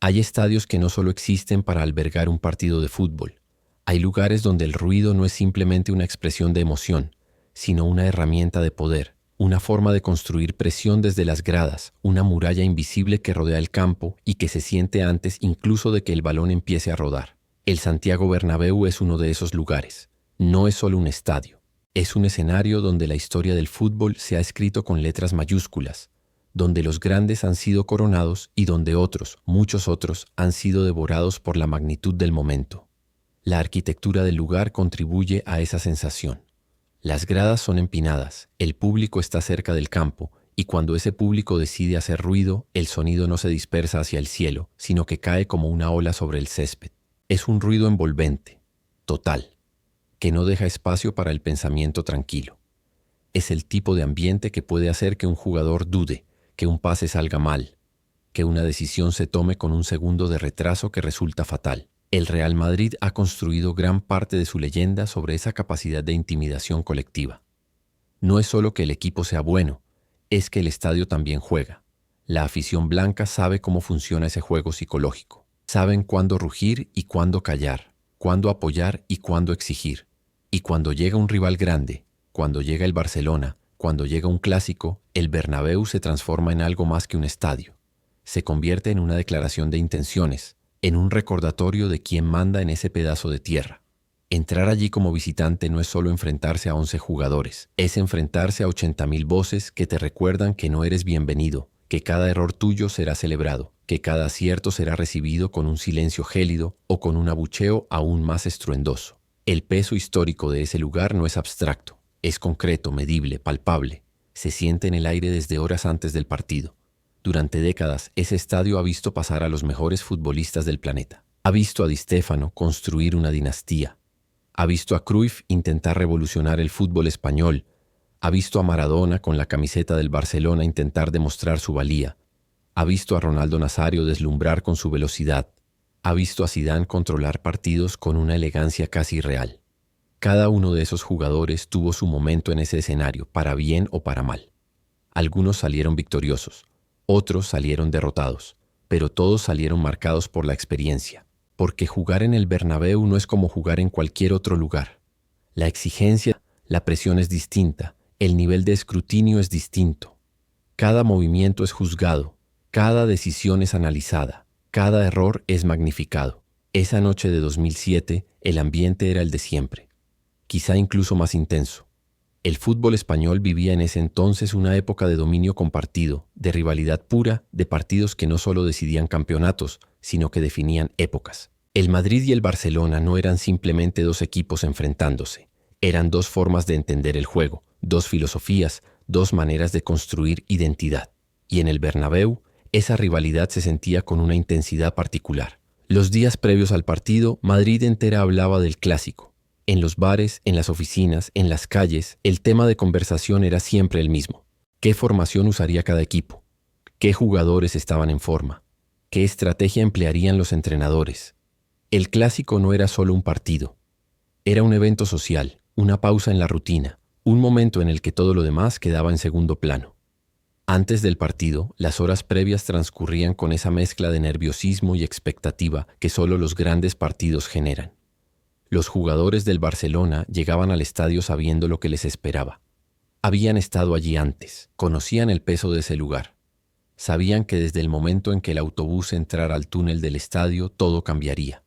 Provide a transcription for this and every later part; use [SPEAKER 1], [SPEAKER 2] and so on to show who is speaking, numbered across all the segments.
[SPEAKER 1] Hay estadios que no solo existen para albergar un partido de fútbol. Hay lugares donde el ruido no es simplemente una expresión de emoción, sino una herramienta de poder, una forma de construir presión desde las gradas, una muralla invisible que rodea el campo y que se siente antes incluso de que el balón empiece a rodar. El Santiago Bernabéu es uno de esos lugares. No es solo un estadio. Es un escenario donde la historia del fútbol se ha escrito con letras mayúsculas, donde los grandes han sido coronados y donde otros, muchos otros, han sido devorados por la magnitud del momento. La arquitectura del lugar contribuye a esa sensación. Las gradas son empinadas, el público está cerca del campo, y cuando ese público decide hacer ruido, el sonido no se dispersa hacia el cielo, sino que cae como una ola sobre el césped. Es un ruido envolvente, total, que no deja espacio para el pensamiento tranquilo. Es el tipo de ambiente que puede hacer que un jugador dude, que un pase salga mal, que una decisión se tome con un segundo de retraso que resulta fatal. El Real Madrid ha construido gran parte de su leyenda sobre esa capacidad de intimidación colectiva. No es solo que el equipo sea bueno, es que el estadio también juega. La afición blanca sabe cómo funciona ese juego psicológico. Saben cuándo rugir y cuándo callar, cuándo apoyar y cuándo exigir. Y cuando llega un rival grande, cuando llega el Barcelona, cuando llega un clásico, el Bernabéu se transforma en algo más que un estadio. Se convierte en una declaración de intenciones, en un recordatorio de quién manda en ese pedazo de tierra. Entrar allí como visitante no es solo enfrentarse a 11 jugadores, es enfrentarse a 80.000 voces que te recuerdan que no eres bienvenido, que cada error tuyo será celebrado, que cada acierto será recibido con un silencio gélido o con un abucheo aún más estruendoso. El peso histórico de ese lugar no es abstracto, es concreto, medible, palpable. Se siente en el aire desde horas antes del partido. Durante décadas, ese estadio ha visto pasar a los mejores futbolistas del planeta. Ha visto a Di Stéfano construir una dinastía. Ha visto a Cruyff intentar revolucionar el fútbol español. Ha visto a Maradona con la camiseta del Barcelona intentar demostrar su valía. Ha visto a Ronaldo Nazario deslumbrar con su velocidad. Ha visto a Zidane controlar partidos con una elegancia casi irreal. Cada uno de esos jugadores tuvo su momento en ese escenario, para bien o para mal. Algunos salieron victoriosos. Otros salieron derrotados, pero todos salieron marcados por la experiencia, porque jugar en el Bernabéu no es como jugar en cualquier otro lugar. La exigencia, la presión es distinta, el nivel de escrutinio es distinto. Cada movimiento es juzgado, cada decisión es analizada, cada error es magnificado. Esa noche de 2007, el ambiente era el de siempre, quizá incluso más intenso. El fútbol español vivía en ese entonces una época de dominio compartido, de rivalidad pura, de partidos que no solo decidían campeonatos, sino que definían épocas. El Madrid y el Barcelona no eran simplemente dos equipos enfrentándose, eran dos formas de entender el juego, dos filosofías, dos maneras de construir identidad. Y en el Bernabéu, esa rivalidad se sentía con una intensidad particular. Los días previos al partido, Madrid entera hablaba del clásico. En los bares, en las oficinas, en las calles, el tema de conversación era siempre el mismo. ¿Qué formación usaría cada equipo? ¿Qué jugadores estaban en forma? ¿Qué estrategia emplearían los entrenadores? El clásico no era solo un partido. Era un evento social, una pausa en la rutina, un momento en el que todo lo demás quedaba en segundo plano. Antes del partido, las horas previas transcurrían con esa mezcla de nerviosismo y expectativa que solo los grandes partidos generan. Los jugadores del Barcelona llegaban al estadio sabiendo lo que les esperaba. Habían estado allí antes, conocían el peso de ese lugar. Sabían que desde el momento en que el autobús entrara al túnel del estadio, todo cambiaría.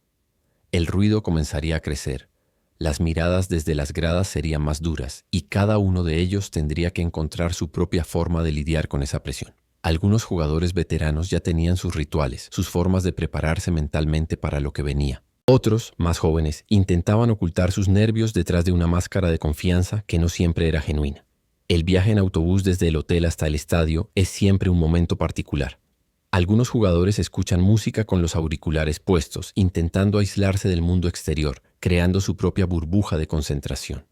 [SPEAKER 1] El ruido comenzaría a crecer, las miradas desde las gradas serían más duras y cada uno de ellos tendría que encontrar su propia forma de lidiar con esa presión. Algunos jugadores veteranos ya tenían sus rituales, sus formas de prepararse mentalmente para lo que venía. Otros, más jóvenes, intentaban ocultar sus nervios detrás de una máscara de confianza que no siempre era genuina. El viaje en autobús desde el hotel hasta el estadio es siempre un momento particular. Algunos jugadores escuchan música con los auriculares puestos, intentando aislarse del mundo exterior, creando su propia burbuja de concentración.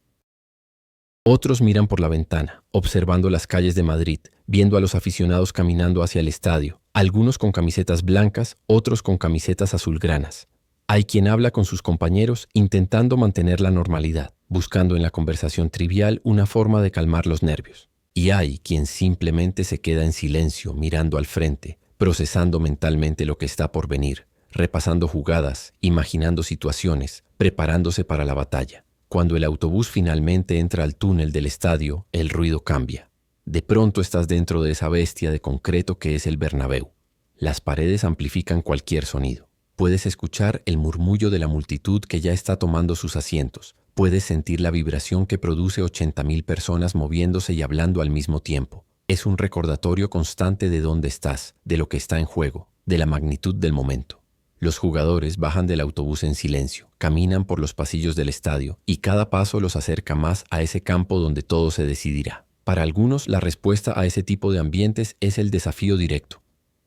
[SPEAKER 1] Otros miran por la ventana, observando las calles de Madrid, viendo a los aficionados caminando hacia el estadio, algunos con camisetas blancas, otros con camisetas azulgranas. Hay quien habla con sus compañeros intentando mantener la normalidad, buscando en la conversación trivial una forma de calmar los nervios. Y hay quien simplemente se queda en silencio mirando al frente, procesando mentalmente lo que está por venir, repasando jugadas, imaginando situaciones, preparándose para la batalla. Cuando el autobús finalmente entra al túnel del estadio, el ruido cambia. De pronto estás dentro de esa bestia de concreto que es el Bernabéu. Las paredes amplifican cualquier sonido. Puedes escuchar el murmullo de la multitud que ya está tomando sus asientos. Puedes sentir la vibración que produce 80.000 personas moviéndose y hablando al mismo tiempo. Es un recordatorio constante de dónde estás, de lo que está en juego, de la magnitud del momento. Los jugadores bajan del autobús en silencio, caminan por los pasillos del estadio y cada paso los acerca más a ese campo donde todo se decidirá. Para algunos, la respuesta a ese tipo de ambientes es el desafío directo,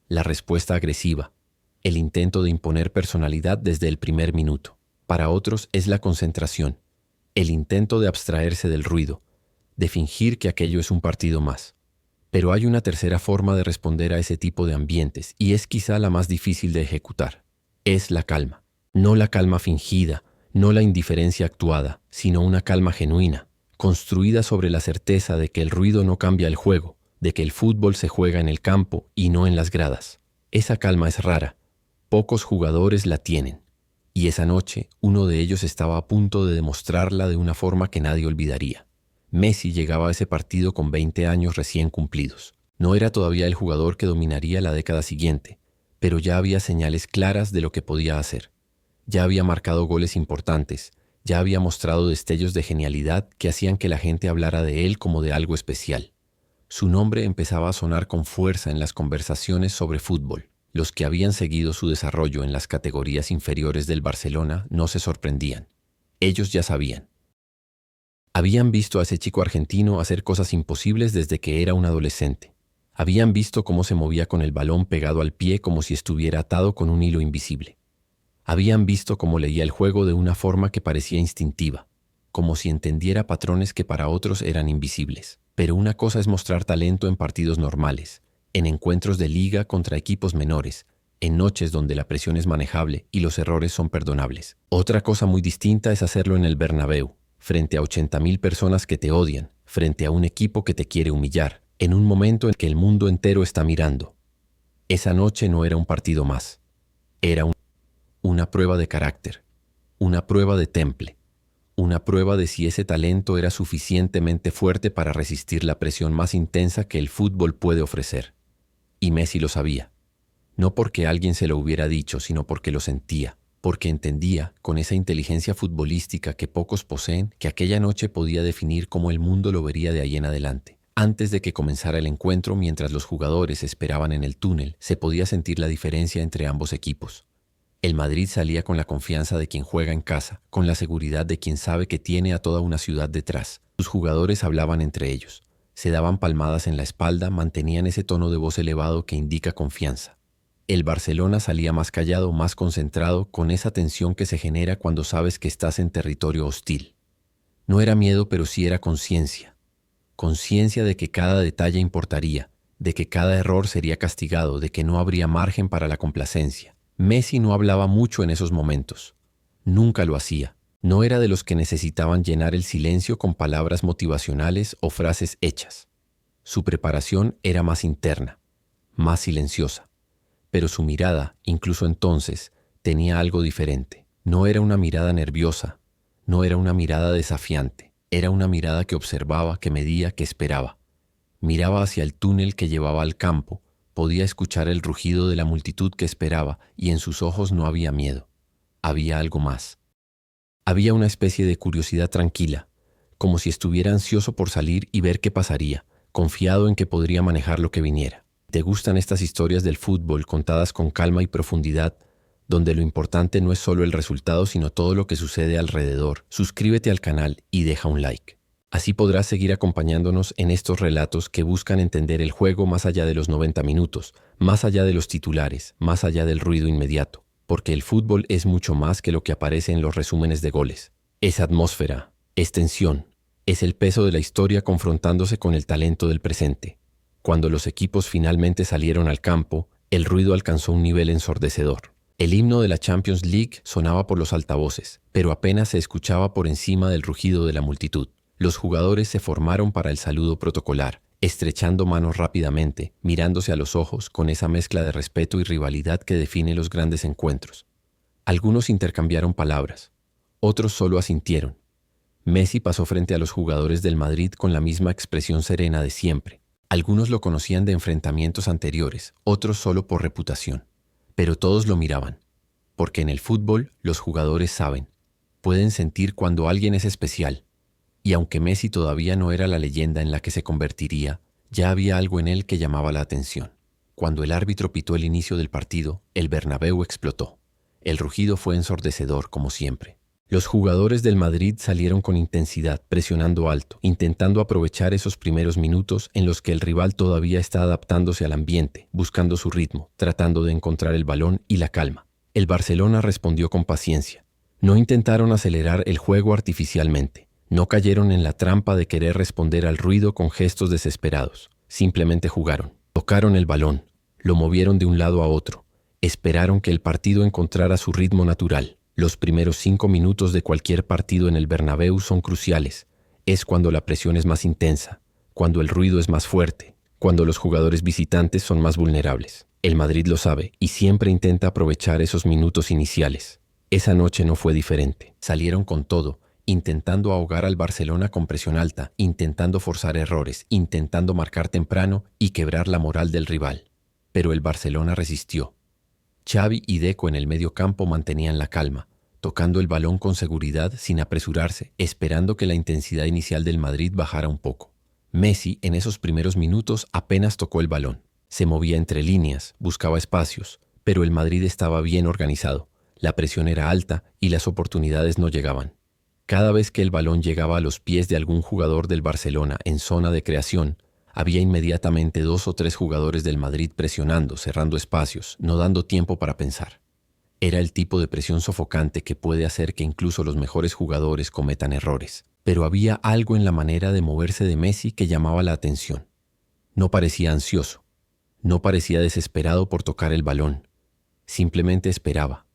[SPEAKER 1] la respuesta agresiva, el intento de imponer personalidad desde el primer minuto. Para otros es la concentración, el intento de abstraerse del ruido, de fingir que aquello es un partido más. Pero hay una tercera forma de responder a ese tipo de ambientes y es quizá la más difícil de ejecutar. Es la calma. No la calma fingida, no la indiferencia actuada, sino una calma genuina, construida sobre la certeza de que el ruido no cambia el juego, de que el fútbol se juega en el campo y no en las gradas. Esa calma es rara. Pocos jugadores la tienen. Y esa noche, uno de ellos estaba a punto de demostrarla de una forma que nadie olvidaría. Messi llegaba a ese partido con 20 años recién cumplidos. No era todavía el jugador que dominaría la década siguiente, pero ya había señales claras de lo que podía hacer. Ya había marcado goles importantes, ya había mostrado destellos de genialidad que hacían que la gente hablara de él como de algo especial. Su nombre empezaba a sonar con fuerza en las conversaciones sobre fútbol. Los que habían seguido su desarrollo en las categorías inferiores del Barcelona no se sorprendían. Ellos ya sabían. Habían visto a ese chico argentino hacer cosas imposibles desde que era un adolescente. Habían visto cómo se movía con el balón pegado al pie como si estuviera atado con un hilo invisible. Habían visto cómo leía el juego de una forma que parecía instintiva, como si entendiera patrones que para otros eran invisibles. Pero una cosa es mostrar talento en partidos normales, en encuentros de liga contra equipos menores, en noches donde la presión es manejable y los errores son perdonables. Otra cosa muy distinta es hacerlo en el Bernabéu, frente a 80.000 personas que te odian, frente a un equipo que te quiere humillar, en un momento en que el mundo entero está mirando. Esa noche no era un partido más. Era una prueba de carácter, una prueba de temple, una prueba de si ese talento era suficientemente fuerte para resistir la presión más intensa que el fútbol puede ofrecer. Y Messi lo sabía. No porque alguien se lo hubiera dicho, sino porque lo sentía, porque entendía, con esa inteligencia futbolística que pocos poseen, que aquella noche podía definir cómo el mundo lo vería de ahí en adelante. Antes de que comenzara el encuentro, mientras los jugadores esperaban en el túnel, se podía sentir la diferencia entre ambos equipos. El Madrid salía con la confianza de quien juega en casa, con la seguridad de quien sabe que tiene a toda una ciudad detrás. Sus jugadores hablaban entre ellos, se daban palmadas en la espalda, mantenían ese tono de voz elevado que indica confianza. El Barcelona salía más callado, más concentrado, con esa tensión que se genera cuando sabes que estás en territorio hostil. No era miedo, pero sí era conciencia. Conciencia de que cada detalle importaría, de que cada error sería castigado, de que no habría margen para la complacencia. Messi no hablaba mucho en esos momentos. Nunca lo hacía. No era de los que necesitaban llenar el silencio con palabras motivacionales o frases hechas. Su preparación era más interna, más silenciosa. Pero su mirada, incluso entonces, tenía algo diferente. No era una mirada nerviosa, no era una mirada desafiante. Era una mirada que observaba, que medía, que esperaba. Miraba hacia el túnel que llevaba al campo, podía escuchar el rugido de la multitud que esperaba y en sus ojos no había miedo. Había algo más. Había una especie de curiosidad tranquila, como si estuviera ansioso por salir y ver qué pasaría, confiado en que podría manejar lo que viniera. ¿Te gustan estas historias del fútbol contadas con calma y profundidad, donde lo importante no es solo el resultado, sino todo lo que sucede alrededor? Suscríbete al canal y deja un like. Así podrás seguir acompañándonos en estos relatos que buscan entender el juego más allá de los 90 minutos, más allá de los titulares, más allá del ruido inmediato, porque el fútbol es mucho más que lo que aparece en los resúmenes de goles. Es atmósfera, es tensión, es el peso de la historia confrontándose con el talento del presente. Cuando los equipos finalmente salieron al campo, el ruido alcanzó un nivel ensordecedor. El himno de la Champions League sonaba por los altavoces, pero apenas se escuchaba por encima del rugido de la multitud. Los jugadores se formaron para el saludo protocolar, estrechando manos rápidamente, mirándose a los ojos con esa mezcla de respeto y rivalidad que define los grandes encuentros. Algunos intercambiaron palabras, otros solo asintieron. Messi pasó frente a los jugadores del Madrid con la misma expresión serena de siempre. Algunos lo conocían de enfrentamientos anteriores, otros solo por reputación. Pero todos lo miraban, porque en el fútbol los jugadores saben, pueden sentir cuando alguien es especial. Y aunque Messi todavía no era la leyenda en la que se convertiría, ya había algo en él que llamaba la atención. Cuando el árbitro pitó el inicio del partido, el Bernabéu explotó. El rugido fue ensordecedor, como siempre. Los jugadores del Madrid salieron con intensidad, presionando alto, intentando aprovechar esos primeros minutos en los que el rival todavía está adaptándose al ambiente, buscando su ritmo, tratando de encontrar el balón y la calma. El Barcelona respondió con paciencia. No intentaron acelerar el juego artificialmente. No cayeron en la trampa de querer responder al ruido con gestos desesperados. Simplemente jugaron. Tocaron el balón, lo movieron de un lado a otro. Esperaron que el partido encontrara su ritmo natural. Los primeros 5 minutos de cualquier partido en el Bernabéu son cruciales. Es cuando la presión es más intensa, cuando el ruido es más fuerte, cuando los jugadores visitantes son más vulnerables. El Madrid lo sabe y siempre intenta aprovechar esos minutos iniciales. Esa noche no fue diferente. Salieron con todo, intentando ahogar al Barcelona con presión alta, intentando forzar errores, intentando marcar temprano y quebrar la moral del rival. Pero el Barcelona resistió. Xavi y Deco en el medio campo mantenían la calma, tocando el balón con seguridad sin apresurarse, esperando que la intensidad inicial del Madrid bajara un poco. Messi, en esos primeros minutos, apenas tocó el balón. Se movía entre líneas, buscaba espacios, pero el Madrid estaba bien organizado. La presión era alta y las oportunidades no llegaban. Cada vez que el balón llegaba a los pies de algún jugador del Barcelona en zona de creación, había inmediatamente 2 o 3 jugadores del Madrid presionando, cerrando espacios, no dando tiempo para pensar. Era el tipo de presión sofocante que puede hacer que incluso los mejores jugadores cometan errores. Pero había algo en la manera de moverse de Messi que llamaba la atención. No parecía ansioso, no parecía desesperado por tocar el balón. Simplemente esperaba.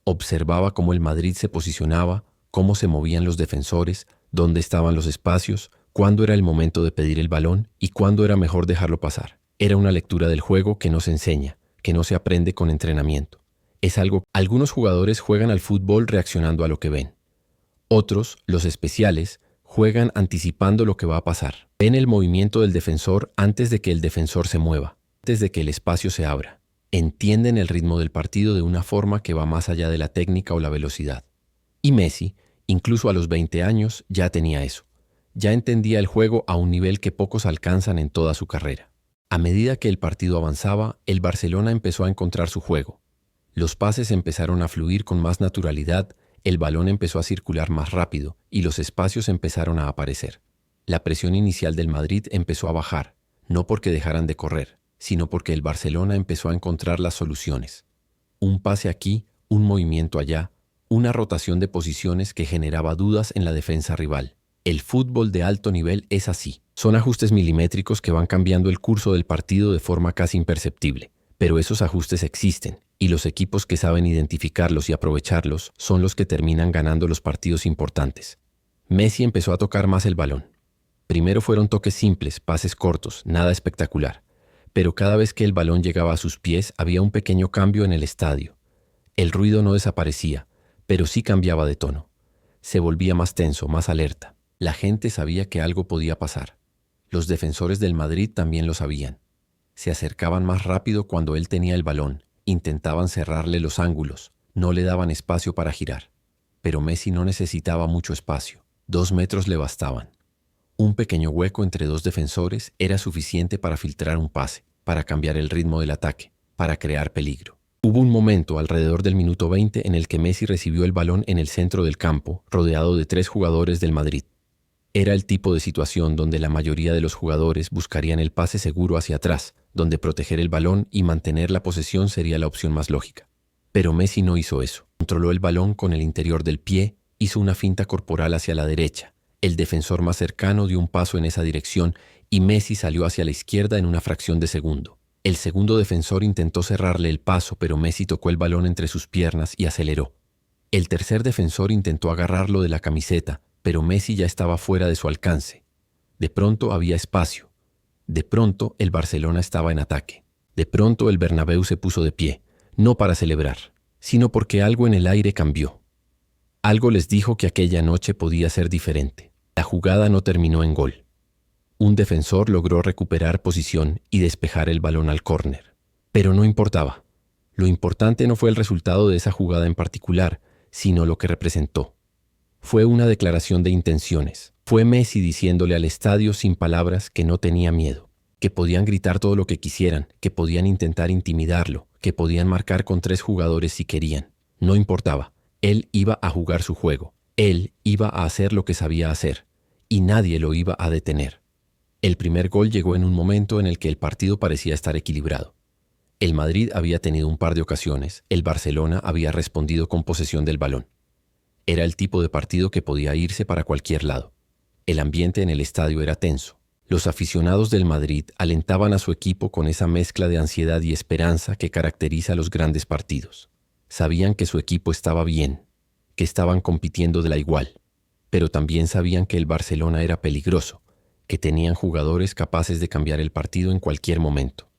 [SPEAKER 1] Observaba cómo el Madrid se posicionaba, cómo se movían los defensores, dónde estaban los espacios, cuándo era el momento de pedir el balón y cuándo era mejor dejarlo pasar. Era una lectura del juego que no se enseña, que no se aprende con entrenamiento. Es algo. Algunos jugadores juegan al fútbol reaccionando a lo que ven. Otros, los especiales, juegan anticipando lo que va a pasar. Ven el movimiento del defensor antes de que el defensor se mueva, antes de que el espacio se abra. Entienden el ritmo del partido de una forma que va más allá de la técnica o la velocidad. Y Messi, incluso a los 20 años, ya tenía eso. Ya entendía el juego a un nivel que pocos alcanzan en toda su carrera. A medida que el partido avanzaba, el Barcelona empezó a encontrar su juego. Los pases empezaron a fluir con más naturalidad, el balón empezó a circular más rápido y los espacios empezaron a aparecer. La presión inicial del Madrid empezó a bajar, no porque dejaran de correr, sino porque el Barcelona empezó a encontrar las soluciones. Un pase aquí, un movimiento allá, una rotación de posiciones que generaba dudas en la defensa rival. El fútbol de alto nivel es así. Son ajustes milimétricos que van cambiando el curso del partido de forma casi imperceptible. Pero esos ajustes existen, y los equipos que saben identificarlos y aprovecharlos son los que terminan ganando los partidos importantes. Messi empezó a tocar más el balón. Primero fueron toques simples, pases cortos, nada espectacular. Pero cada vez que el balón llegaba a sus pies había un pequeño cambio en el estadio. El ruido no desaparecía, pero sí cambiaba de tono. Se volvía más tenso, más alerta. La gente sabía que algo podía pasar. Los defensores del Madrid también lo sabían. Se acercaban más rápido cuando él tenía el balón, intentaban cerrarle los ángulos, no le daban espacio para girar. Pero Messi no necesitaba mucho espacio, 2 metros le bastaban. Un pequeño hueco entre 2 defensores era suficiente para filtrar un pase, para cambiar el ritmo del ataque, para crear peligro. Hubo un momento alrededor del minuto 20 en el que Messi recibió el balón en el centro del campo, rodeado de 3 jugadores del Madrid. Era el tipo de situación donde la mayoría de los jugadores buscarían el pase seguro hacia atrás, donde proteger el balón y mantener la posesión sería la opción más lógica. Pero Messi no hizo eso. Controló el balón con el interior del pie, hizo una finta corporal hacia la derecha. El defensor más cercano dio un paso en esa dirección y Messi salió hacia la izquierda en una fracción de segundo. El segundo defensor intentó cerrarle el paso, pero Messi tocó el balón entre sus piernas y aceleró. El tercer defensor intentó agarrarlo de la camiseta, pero Messi ya estaba fuera de su alcance. De pronto había espacio. De pronto, el Barcelona estaba en ataque. De pronto, el Bernabéu se puso de pie, no para celebrar, sino porque algo en el aire cambió. Algo les dijo que aquella noche podía ser diferente. La jugada no terminó en gol. Un defensor logró recuperar posición y despejar el balón al córner. Pero no importaba. Lo importante no fue el resultado de esa jugada en particular, sino lo que representó. Fue una declaración de intenciones. Fue Messi diciéndole al estadio sin palabras que no tenía miedo, que podían gritar todo lo que quisieran, que podían intentar intimidarlo, que podían marcar con 3 jugadores si querían. No importaba. Él iba a jugar su juego. Él iba a hacer lo que sabía hacer. Y nadie lo iba a detener. El primer gol llegó en un momento en el que el partido parecía estar equilibrado. El Madrid había tenido un par de ocasiones, el Barcelona había respondido con posesión del balón. Era el tipo de partido que podía irse para cualquier lado. El ambiente en el estadio era tenso. Los aficionados del Madrid alentaban a su equipo con esa mezcla de ansiedad y esperanza que caracteriza a los grandes partidos. Sabían que su equipo estaba bien, que estaban compitiendo de la igual, pero también sabían que el Barcelona era peligroso, que tenían jugadores capaces de cambiar el partido en cualquier momento.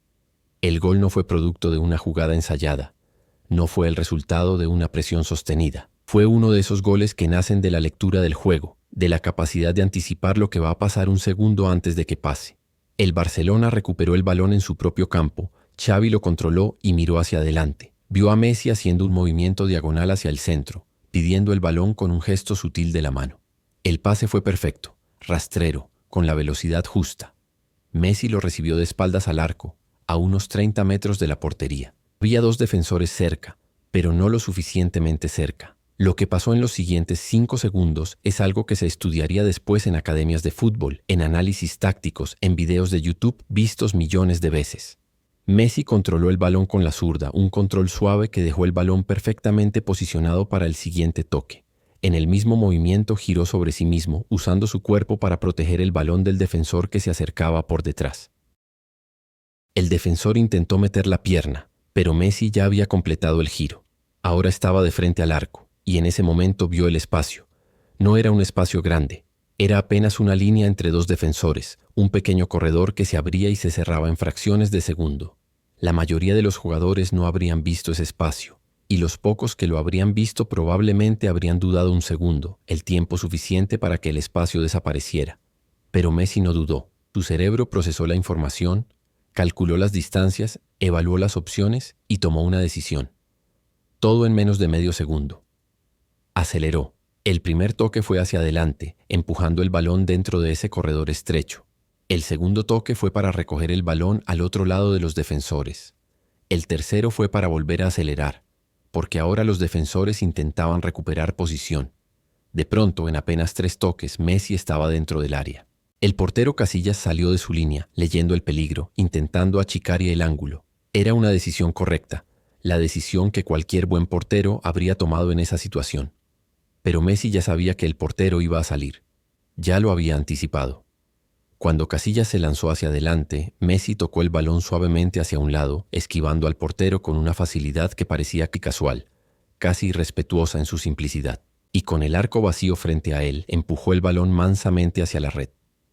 [SPEAKER 1] El gol no fue producto de una jugada ensayada, no fue el resultado de una presión sostenida. Fue uno de esos goles que nacen de la lectura del juego, de la capacidad de anticipar lo que va a pasar un segundo antes de que pase. El Barcelona recuperó el balón en su propio campo, Xavi lo controló y miró hacia adelante. Vio a Messi haciendo un movimiento diagonal hacia el centro, pidiendo el balón con un gesto sutil de la mano. El pase fue perfecto, rastrero, con la velocidad justa. Messi lo recibió de espaldas al arco, a unos 30 metros de la portería. Había 2 defensores cerca, pero no lo suficientemente cerca. Lo que pasó en los siguientes 5 segundos es algo que se estudiaría después en academias de fútbol, en análisis tácticos, en videos de YouTube vistos millones de veces. Messi controló el balón con la zurda, un control suave que dejó el balón perfectamente posicionado para el siguiente toque. En el mismo movimiento giró sobre sí mismo, usando su cuerpo para proteger el balón del defensor que se acercaba por detrás. El defensor intentó meter la pierna, pero Messi ya había completado el giro. Ahora estaba de frente al arco, y en ese momento vio el espacio. No era un espacio grande, era apenas una línea entre 2 defensores, un pequeño corredor que se abría y se cerraba en fracciones de segundo. La mayoría de los jugadores no habrían visto ese espacio, y los pocos que lo habrían visto probablemente habrían dudado un segundo, el tiempo suficiente para que el espacio desapareciera. Pero Messi no dudó. Su cerebro procesó la información, calculó las distancias, evaluó las opciones y tomó una decisión. Todo en menos de medio segundo. Aceleró. El primer toque fue hacia adelante, empujando el balón dentro de ese corredor estrecho. El segundo toque fue para recoger el balón al otro lado de los defensores. El tercero fue para volver a acelerar, porque ahora los defensores intentaban recuperar posición. De pronto, en apenas 3 toques, Messi estaba dentro del área. El portero Casillas salió de su línea, leyendo el peligro, intentando achicar el ángulo. Era una decisión correcta, la decisión que cualquier buen portero habría tomado en esa situación. Pero Messi ya sabía que el portero iba a salir. Ya lo había anticipado. Cuando Casillas se lanzó hacia adelante, Messi tocó el balón suavemente hacia un lado, esquivando al portero con una facilidad que parecía casual, casi irrespetuosa en su simplicidad. Y con el arco vacío frente a él, empujó el balón mansamente hacia la red.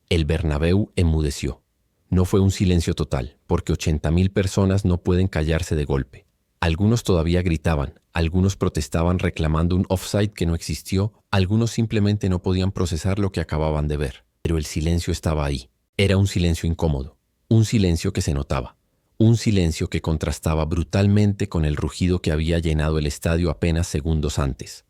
[SPEAKER 1] El Bernabéu enmudeció. No fue un silencio total, porque 80.000 personas no pueden callarse de golpe. Algunos todavía gritaban, algunos protestaban reclamando un offside que no existió, algunos simplemente no podían procesar lo que acababan de ver. Pero el silencio estaba ahí. Era un silencio incómodo, un silencio que se notaba, un silencio que contrastaba brutalmente con el rugido que había llenado el estadio apenas segundos antes.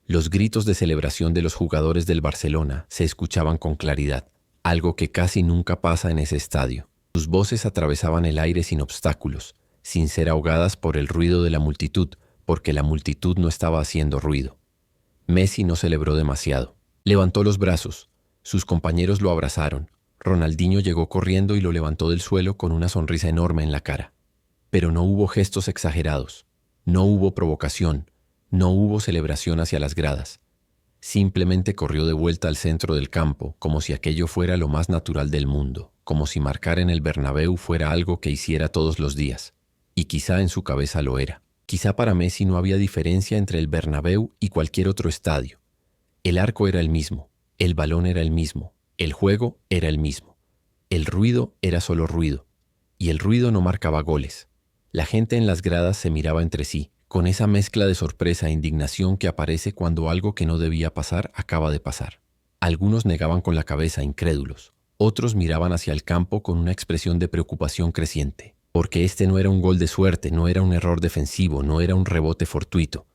[SPEAKER 1] Los gritos de celebración de los jugadores del Barcelona se escuchaban con claridad, algo que casi nunca pasa en ese estadio. Sus voces atravesaban el aire sin obstáculos, sin ser ahogadas por el ruido de la multitud, porque la multitud no estaba haciendo ruido. Messi no celebró demasiado. Levantó los brazos. Sus compañeros lo abrazaron. Ronaldinho llegó corriendo y lo levantó del suelo con una sonrisa enorme en la cara. Pero no hubo gestos exagerados. No hubo provocación. No hubo celebración hacia las gradas. Simplemente corrió de vuelta al centro del campo, como si aquello fuera lo más natural del mundo, como si marcar en el Bernabéu fuera algo que hiciera todos los días. Y quizá en su cabeza lo era. Quizá para Messi no había diferencia entre el Bernabéu y cualquier otro estadio. El arco era el mismo, el balón era el mismo, el juego era el mismo. El ruido era solo ruido, y el ruido no marcaba goles. La gente en las gradas se miraba entre sí, con esa mezcla de sorpresa e indignación que aparece cuando algo que no debía pasar acaba de pasar. Algunos negaban con la cabeza, incrédulos. Otros miraban hacia el campo con una expresión de preocupación creciente, porque este no era un gol de suerte, no era un error defensivo, no era un rebote fortuito.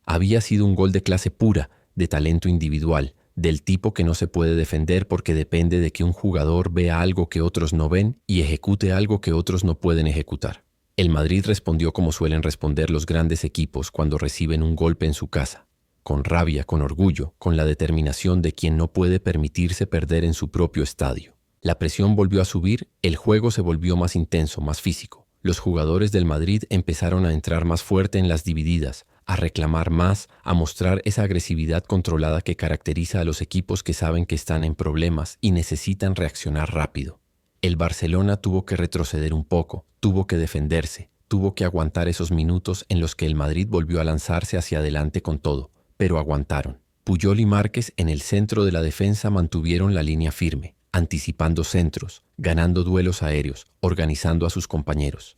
[SPEAKER 1] Había sido un gol de clase pura, de talento individual, del tipo que no se puede defender porque depende de que un jugador vea algo que otros no ven y ejecute algo que otros no pueden ejecutar. El Madrid respondió como suelen responder los grandes equipos cuando reciben un golpe en su casa, con rabia, con orgullo, con la determinación de quien no puede permitirse perder en su propio estadio. La presión volvió a subir, el juego se volvió más intenso, más físico. Los jugadores del Madrid empezaron a entrar más fuerte en las divididas, a reclamar más, a mostrar esa agresividad controlada que caracteriza a los equipos que saben que están en problemas y necesitan reaccionar rápido. El Barcelona tuvo que retroceder un poco, tuvo que defenderse, tuvo que aguantar esos minutos en los que el Madrid volvió a lanzarse hacia adelante con todo, pero aguantaron. Puyol y Márquez en el centro de la defensa mantuvieron la línea firme, anticipando centros, ganando duelos aéreos, organizando a sus compañeros.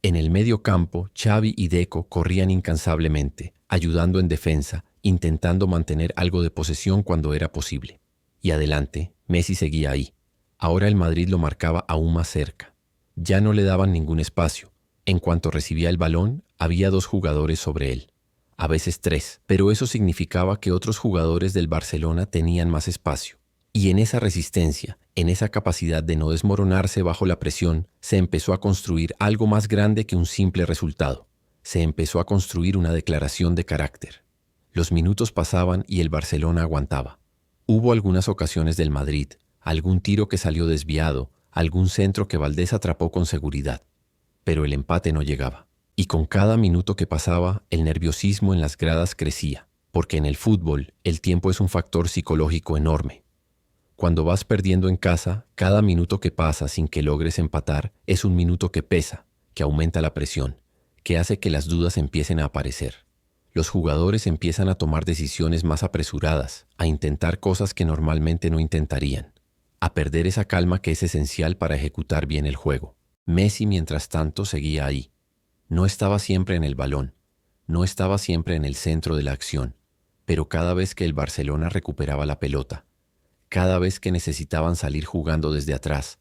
[SPEAKER 1] En el medio campo, Xavi y Deco corrían incansablemente, ayudando en defensa, intentando mantener algo de posesión cuando era posible. Y adelante, Messi seguía ahí. Ahora el Madrid lo marcaba aún más cerca. Ya no le daban ningún espacio. En cuanto recibía el balón, había 2 jugadores sobre él. A veces 3, pero eso significaba que otros jugadores del Barcelona tenían más espacio. Y en esa resistencia, en esa capacidad de no desmoronarse bajo la presión, se empezó a construir algo más grande que un simple resultado. Se empezó a construir una declaración de carácter. Los minutos pasaban y el Barcelona aguantaba. Hubo algunas ocasiones del Madrid, algún tiro que salió desviado, algún centro que Valdés atrapó con seguridad. Pero el empate no llegaba. Y con cada minuto que pasaba, el nerviosismo en las gradas crecía, porque en el fútbol el tiempo es un factor psicológico enorme. Cuando vas perdiendo en casa, cada minuto que pasa sin que logres empatar es un minuto que pesa, que aumenta la presión, que hace que las dudas empiecen a aparecer. Los jugadores empiezan a tomar decisiones más apresuradas, a intentar cosas que normalmente no intentarían, a perder esa calma que es esencial para ejecutar bien el juego. Messi, mientras tanto, seguía ahí. No estaba siempre en el balón, no estaba siempre en el centro de la acción, pero cada vez que el Barcelona recuperaba la pelota, cada vez que necesitaban salir jugando desde atrás,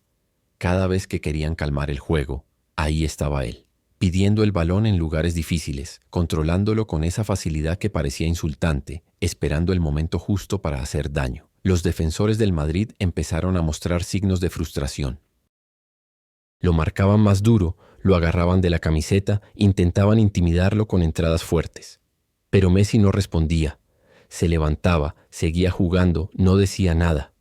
[SPEAKER 1] cada vez que querían calmar el juego, ahí estaba él, pidiendo el balón en lugares difíciles, controlándolo con esa facilidad que parecía insultante, esperando el momento justo para hacer daño. Los defensores del Madrid empezaron a mostrar signos de frustración. Lo marcaban más duro, lo agarraban de la camiseta, intentaban intimidarlo con entradas fuertes. Pero Messi no respondía. Se levantaba, seguía jugando, no decía nada.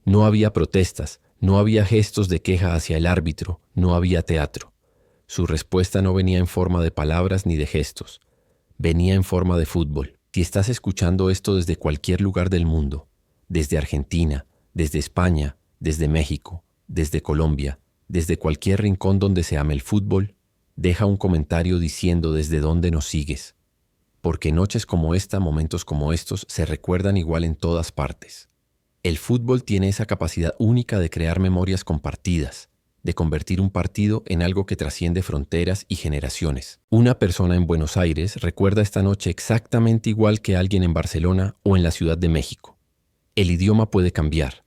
[SPEAKER 1] No había protestas, no había gestos de queja hacia el árbitro, no había teatro. Su respuesta no venía en forma de palabras ni de gestos. Venía en forma de fútbol. Si estás escuchando esto desde cualquier lugar del mundo, desde Argentina, desde España, desde México, desde Colombia, desde cualquier rincón donde se ame el fútbol, deja un comentario diciendo desde dónde nos sigues. Porque noches como esta, momentos como estos, se recuerdan igual en todas partes. El fútbol tiene esa capacidad única de crear memorias compartidas, de convertir un partido en algo que trasciende fronteras y generaciones. Una persona en Buenos Aires recuerda esta noche exactamente igual que alguien en Barcelona o en la Ciudad de México. El idioma puede cambiar,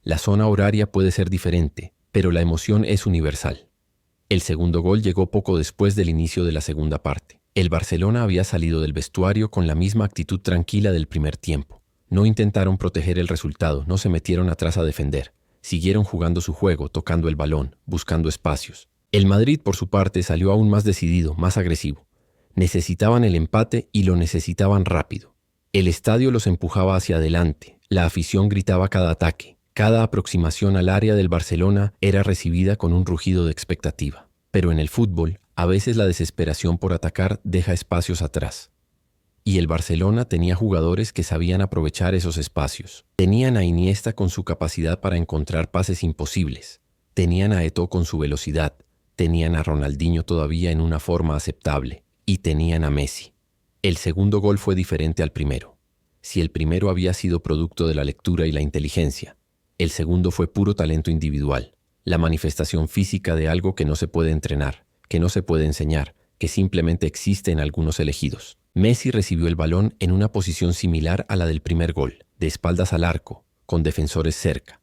[SPEAKER 1] la zona horaria puede ser diferente, pero la emoción es universal. El segundo gol llegó poco después del inicio de la segunda parte. El Barcelona había salido del vestuario con la misma actitud tranquila del primer tiempo. No intentaron proteger el resultado, no se metieron atrás a defender. Siguieron jugando su juego, tocando el balón, buscando espacios. El Madrid, por su parte, salió aún más decidido, más agresivo. Necesitaban el empate y lo necesitaban rápido. El estadio los empujaba hacia adelante. La afición gritaba cada ataque. Cada aproximación al área del Barcelona era recibida con un rugido de expectativa. Pero en el fútbol, a veces la desesperación por atacar deja espacios atrás. Y el Barcelona tenía jugadores que sabían aprovechar esos espacios. Tenían a Iniesta con su capacidad para encontrar pases imposibles. Tenían a Eto'o con su velocidad. Tenían a Ronaldinho todavía en una forma aceptable. Y tenían a Messi. El segundo gol fue diferente al primero. Si el primero había sido producto de la lectura y la inteligencia, el segundo fue puro talento individual. la manifestación física de algo que no se puede entrenar, que no se puede enseñar, que simplemente existe en algunos elegidos. Messi recibió el balón en una posición similar a la del primer gol, de espaldas al arco, con defensores cerca.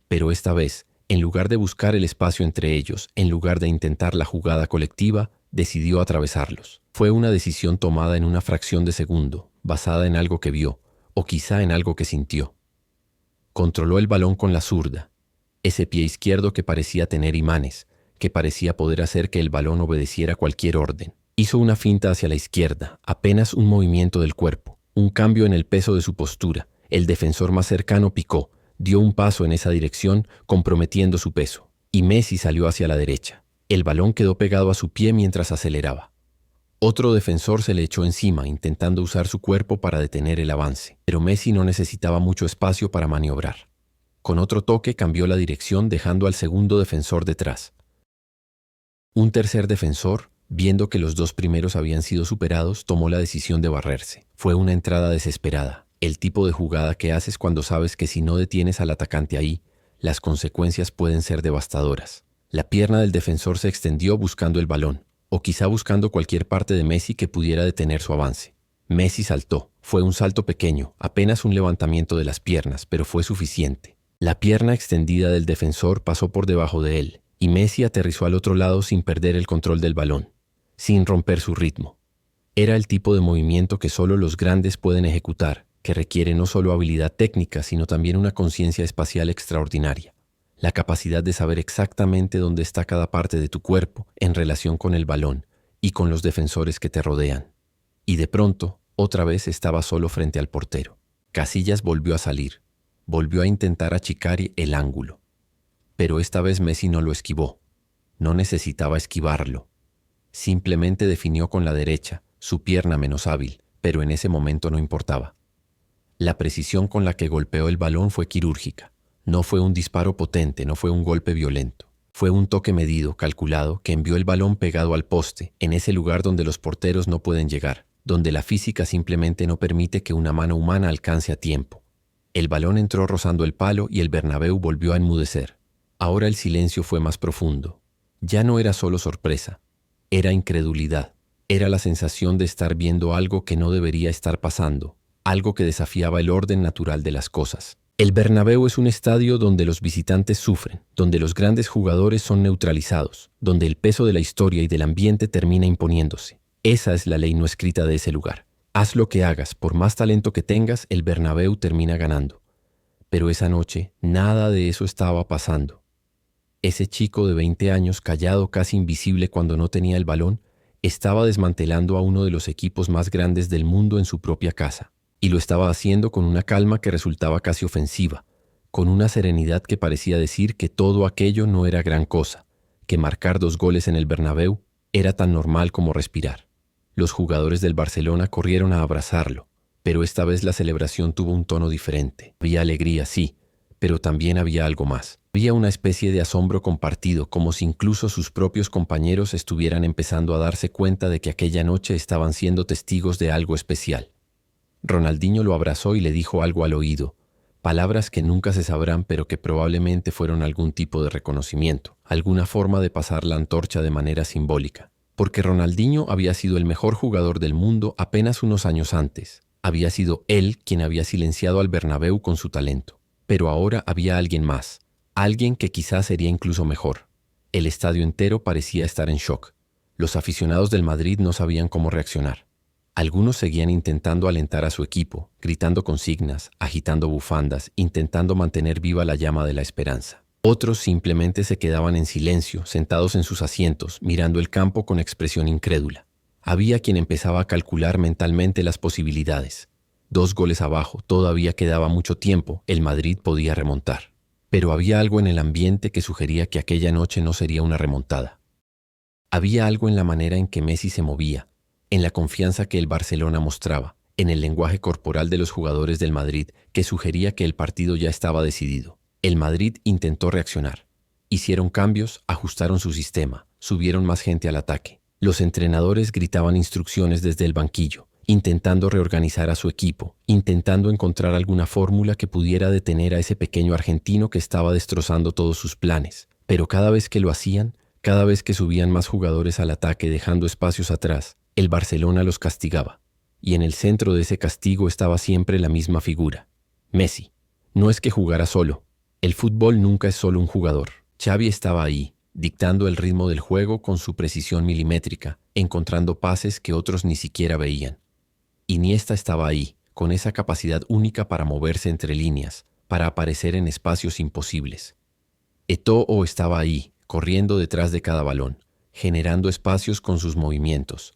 [SPEAKER 1] Pero esta vez, en lugar de buscar el espacio entre ellos, en lugar de intentar la jugada colectiva, decidió atravesarlos. Fue una decisión tomada en una fracción de segundo, basada en algo que vio, o quizá en algo que sintió. Controló el balón con la zurda, ese pie izquierdo que parecía tener imanes, que parecía poder hacer que el balón obedeciera cualquier orden. Hizo una finta hacia la izquierda, apenas un movimiento del cuerpo, un cambio en el peso de su postura. El defensor más cercano picó, dio un paso en esa dirección, comprometiendo su peso, y Messi salió hacia la derecha. El balón quedó pegado a su pie mientras aceleraba. Otro defensor se le echó encima, intentando usar su cuerpo para detener el avance, pero Messi no necesitaba mucho espacio para maniobrar. Con otro toque cambió la dirección, dejando al segundo defensor detrás. Un tercer defensor, viendo que los dos primeros habían sido superados, tomó la decisión de barrerse. Fue una entrada desesperada, el tipo de jugada que haces cuando sabes que si no detienes al atacante ahí, las consecuencias pueden ser devastadoras. La pierna del defensor se extendió buscando el balón, o quizá buscando cualquier parte de Messi que pudiera detener su avance. Messi saltó. Fue un salto pequeño, apenas un levantamiento de las piernas, pero fue suficiente. La pierna extendida del defensor pasó por debajo de él, y Messi aterrizó al otro lado sin perder el control del balón, sin romper su ritmo. Era el tipo de movimiento que solo los grandes pueden ejecutar, que requiere no solo habilidad técnica, sino también una conciencia espacial extraordinaria. La capacidad de saber exactamente dónde está cada parte de tu cuerpo en relación con el balón y con los defensores que te rodean. Y de pronto, otra vez estaba solo frente al portero. Casillas volvió a salir, volvió a intentar achicar el ángulo. Pero esta vez Messi no lo esquivó. No necesitaba esquivarlo. Simplemente definió con la derecha, su pierna menos hábil, pero en ese momento no importaba. La precisión con la que golpeó el balón fue quirúrgica. No fue un disparo potente, no fue un golpe violento. Fue un toque medido, calculado, que envió el balón pegado al poste, en ese lugar donde los porteros no pueden llegar, donde la física simplemente no permite que una mano humana alcance a tiempo. El balón entró rozando el palo y el Bernabéu volvió a enmudecer. Ahora el silencio fue más profundo. Ya no era solo sorpresa, era incredulidad. Era la sensación de estar viendo algo que no debería estar pasando, algo que desafiaba el orden natural de las cosas. El Bernabéu es un estadio donde los visitantes sufren, donde los grandes jugadores son neutralizados, donde el peso de la historia y del ambiente termina imponiéndose. Esa es la ley no escrita de ese lugar. Haz lo que hagas, por más talento que tengas, el Bernabéu termina ganando. Pero esa noche, nada de eso estaba pasando. Ese chico de 20 años, callado, casi invisible cuando no tenía el balón, estaba desmantelando a uno de los equipos más grandes del mundo en su propia casa. Y lo estaba haciendo con una calma que resultaba casi ofensiva, con una serenidad que parecía decir que todo aquello no era gran cosa, que marcar 2 goles en el Bernabéu era tan normal como respirar. Los jugadores del Barcelona corrieron a abrazarlo, pero esta vez la celebración tuvo un tono diferente. Había alegría, sí, pero también había algo más. Había una especie de asombro compartido, como si incluso sus propios compañeros estuvieran empezando a darse cuenta de que aquella noche estaban siendo testigos de algo especial. Ronaldinho lo abrazó y le dijo algo al oído, palabras que nunca se sabrán, pero que probablemente fueron algún tipo de reconocimiento, alguna forma de pasar la antorcha de manera simbólica. Porque Ronaldinho había sido el mejor jugador del mundo apenas unos años antes. Había sido él quien había silenciado al Bernabéu con su talento. Pero ahora había alguien más, alguien que quizás sería incluso mejor. El estadio entero parecía estar en shock. Los aficionados del Madrid no sabían cómo reaccionar. Algunos seguían intentando alentar a su equipo, gritando consignas, agitando bufandas, intentando mantener viva la llama de la esperanza. Otros simplemente se quedaban en silencio, sentados en sus asientos, mirando el campo con expresión incrédula. Había quien empezaba a calcular mentalmente las posibilidades. 2 goles abajo, todavía quedaba mucho tiempo, el Madrid podía remontar. Pero había algo en el ambiente que sugería que aquella noche no sería una remontada. Había algo en la manera en que Messi se movía, en la confianza que el Barcelona mostraba, en el lenguaje corporal de los jugadores del Madrid que sugería que el partido ya estaba decidido. El Madrid intentó reaccionar. Hicieron cambios, ajustaron su sistema, subieron más gente al ataque. Los entrenadores gritaban instrucciones desde el banquillo, intentando reorganizar a su equipo, intentando encontrar alguna fórmula que pudiera detener a ese pequeño argentino que estaba destrozando todos sus planes. Pero cada vez que lo hacían, cada vez que subían más jugadores al ataque dejando espacios atrás, el Barcelona los castigaba. Y en el centro de ese castigo estaba siempre la misma figura: Messi. No es que jugara solo. El fútbol nunca es solo un jugador. Xavi estaba ahí, dictando el ritmo del juego con su precisión milimétrica, encontrando pases que otros ni siquiera veían. Iniesta estaba ahí, con esa capacidad única para moverse entre líneas, para aparecer en espacios imposibles. Eto'o estaba ahí, corriendo detrás de cada balón, generando espacios con sus movimientos.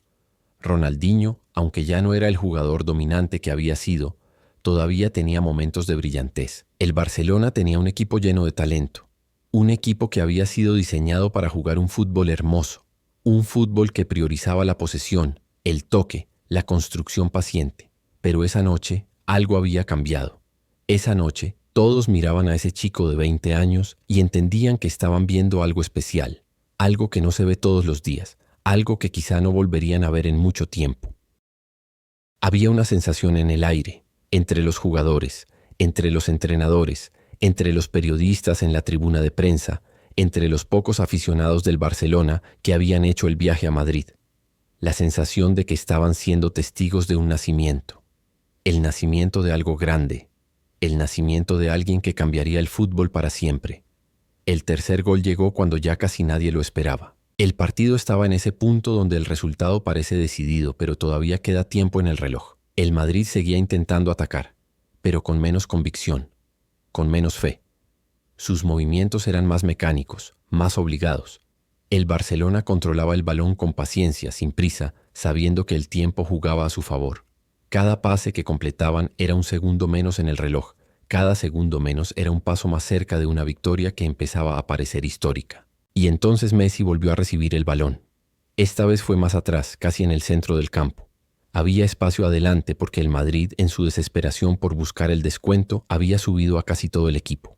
[SPEAKER 1] Ronaldinho, aunque ya no era el jugador dominante que había sido, todavía tenía momentos de brillantez. El Barcelona tenía un equipo lleno de talento, un equipo que había sido diseñado para jugar un fútbol hermoso, un fútbol que priorizaba la posesión, el toque, la construcción paciente. Pero esa noche algo había cambiado. Esa noche todos miraban a ese chico de 20 años y entendían que estaban viendo algo especial, algo que no se ve todos los días, algo que quizá no volverían a ver en mucho tiempo. Había una sensación en el aire, entre los jugadores, entre los entrenadores, entre los periodistas en la tribuna de prensa, entre los pocos aficionados del Barcelona que habían hecho el viaje a Madrid. La sensación de que estaban siendo testigos de un nacimiento, el nacimiento de algo grande, el nacimiento de alguien que cambiaría el fútbol para siempre. El tercer gol llegó cuando ya casi nadie lo esperaba. El partido estaba en ese punto donde el resultado parece decidido, pero todavía queda tiempo en el reloj. El Madrid seguía intentando atacar, pero con menos convicción, con menos fe. Sus movimientos eran más mecánicos, más obligados. El Barcelona controlaba el balón con paciencia, sin prisa, sabiendo que el tiempo jugaba a su favor. Cada pase que completaban era un segundo menos en el reloj. Cada segundo menos era un paso más cerca de una victoria que empezaba a parecer histórica. Y entonces Messi volvió a recibir el balón. Esta vez fue más atrás, casi en el centro del campo. Había espacio adelante porque el Madrid, en su desesperación por buscar el descuento, había subido a casi todo el equipo.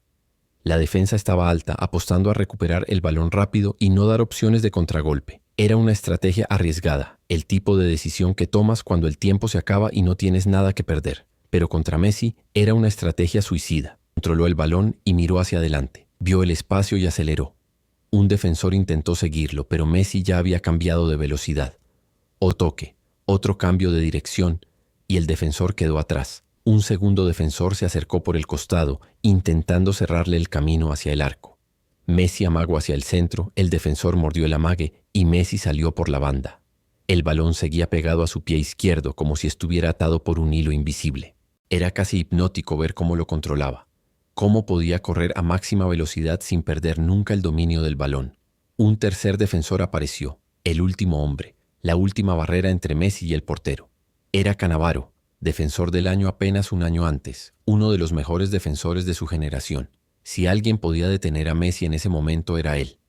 [SPEAKER 1] La defensa estaba alta, apostando a recuperar el balón rápido y no dar opciones de contragolpe. Era una estrategia arriesgada, el tipo de decisión que tomas cuando el tiempo se acaba y no tienes nada que perder. Pero contra Messi era una estrategia suicida. Controló el balón y miró hacia adelante. Vio el espacio y aceleró. Un defensor intentó seguirlo, pero Messi ya había cambiado de velocidad. Toque, otro cambio de dirección, y el defensor quedó atrás. Un segundo defensor se acercó por el costado, intentando cerrarle el camino hacia el arco. Messi amagó hacia el centro, el defensor mordió el amague y Messi salió por la banda. El balón seguía pegado a su pie izquierdo como si estuviera atado por un hilo invisible. Era casi hipnótico ver cómo lo controlaba. Cómo podía correr a máxima velocidad sin perder nunca el dominio del balón. Un tercer defensor apareció, el último hombre, la última barrera entre Messi y el portero. Era Cannavaro, defensor del año apenas un año antes, uno de los mejores defensores de su generación. Si alguien podía detener a Messi en ese momento era él.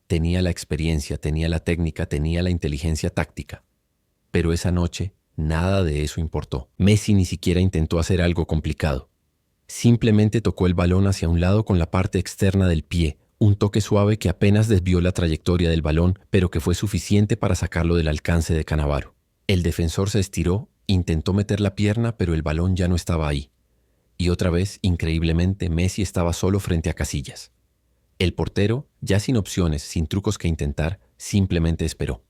[SPEAKER 1] Tenía la experiencia, tenía la técnica, tenía la inteligencia táctica. Pero esa noche, nada de eso importó. Messi ni siquiera intentó hacer algo complicado. Simplemente tocó el balón hacia un lado con la parte externa del pie, un toque suave que apenas desvió la trayectoria del balón, pero que fue suficiente para sacarlo del alcance de Cannavaro. El defensor se estiró, intentó meter la pierna, pero el balón ya no estaba ahí. Y otra vez, increíblemente, Messi estaba solo frente a Casillas. El portero, ya sin opciones, sin trucos que intentar, simplemente esperó.